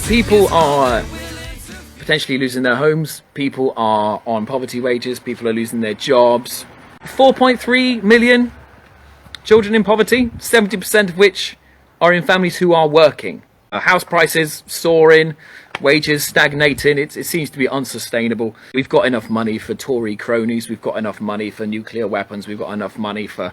People are potentially losing their homes. People are on poverty wages. People are losing their jobs. 4.3 million children in poverty, 70% of which are in families who are working. House prices soaring, wages stagnating. It seems to be unsustainable. We've got enough money for Tory cronies. We've got enough money for nuclear weapons. We've got enough money for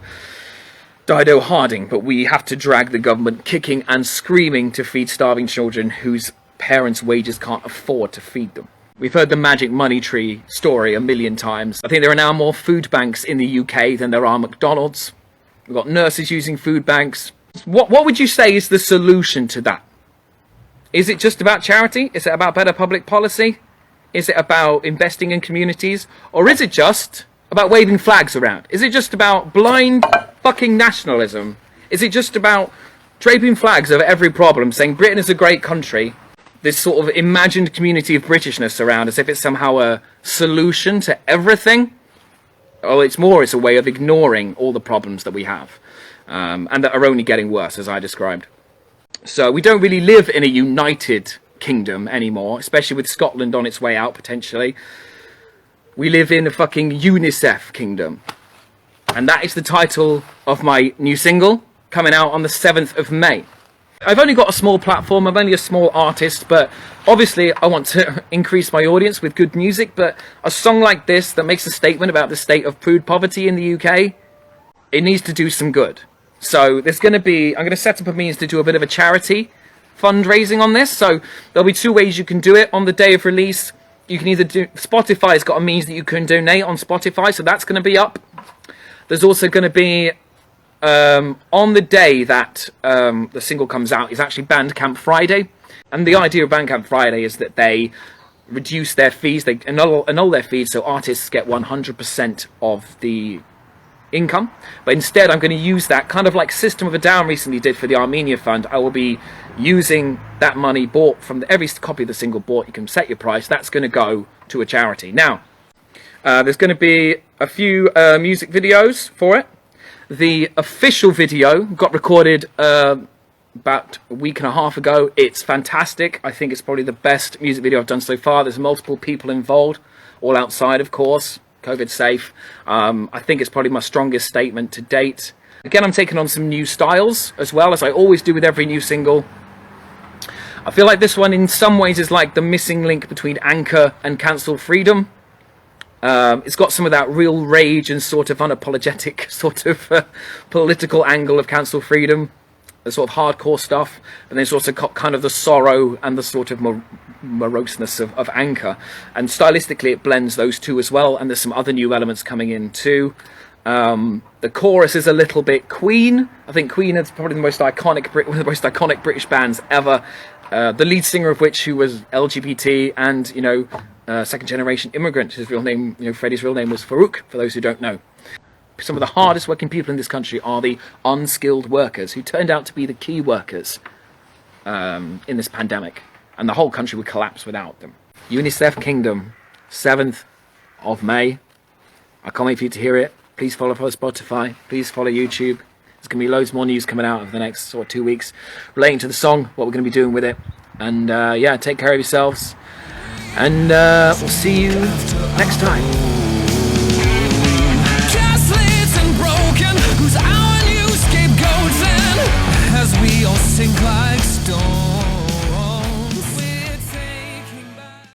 Dido Harding. But we have to drag the government kicking and screaming to feed starving children whose parents' wages can't afford to feed them. We've heard the magic money tree story a million times. I think there are now more food banks in the UK than there are McDonald's. We've got nurses using food banks. What would you say is the solution to that? Is it just about charity? Is it about better public policy? Is it about investing in communities? Or is it just about waving flags around? Is it just about blind fucking nationalism? Is it just about draping flags over every problem, saying Britain is a great country, this sort of imagined community of Britishness around, as if it's somehow a solution to everything? Or it's a way of ignoring all the problems that we have, and that are only getting worse, as I described. So we don't really live in a united kingdom anymore, especially with Scotland on its way out, potentially. We live in a fucking Unicef kingdom. And that is the title of my new single, coming out on the 7th of May. I've only got a small platform, I'm only a small artist, but obviously I want to increase my audience with good music, but a song like this that makes a statement about the state of food poverty in the UK, it needs to do some good. So I'm going to set up a means to do a bit of a charity fundraising on this. So there'll be two ways you can do it on the day of release. You can either Spotify's got a means that you can donate on Spotify, so that's going to be up. There's also going to be, on the day that the single comes out, is actually Bandcamp Friday. And the idea of Bandcamp Friday is that they reduce their fees, they annul their fees, so artists get 100% of the income. But instead I'm going to use that, kind of like System of a Down recently did for the Armenia Fund. I will be using that money bought from every copy of the single bought. You can set your price. That's going to go to a charity. Now, there's going to be a few music videos for it. The official video got recorded about a week and a half ago. It's fantastic. I think it's probably the best music video I've done so far. There's multiple people involved, all outside, of course, COVID safe. I think it's probably my strongest statement to date. Again, I'm taking on some new styles as well, as I always do with every new single. I feel like this one in some ways is like the missing link between Anchor and Cancel Freedom. It's got some of that real rage and sort of unapologetic sort of political angle of Cancel Freedom, the sort of hardcore stuff, and then it's also got kind of the sorrow and the sort of moroseness of Anchor. And stylistically it blends those two as well, and there's some other new elements coming in too. The chorus is a little bit Queen. I think Queen is probably one of the most iconic British bands ever. The lead singer of which, who was LGBT and, second generation immigrant. His real name, Freddie's real name was Farouk, for those who don't know. Some of the hardest working people in this country are the unskilled workers, who turned out to be the key workers in this pandemic, and the whole country would collapse without them. Unicef Kingdom, 7th of May. I can't wait for you to hear it. Please follow Spotify, please follow YouTube. There's going to be loads more news coming out over the next 2 weeks relating to the song, what we're going to be doing with it. And take care of yourselves. And we'll see you next time. Gaslit and broken, who's our new scapegoats, and as we all sink like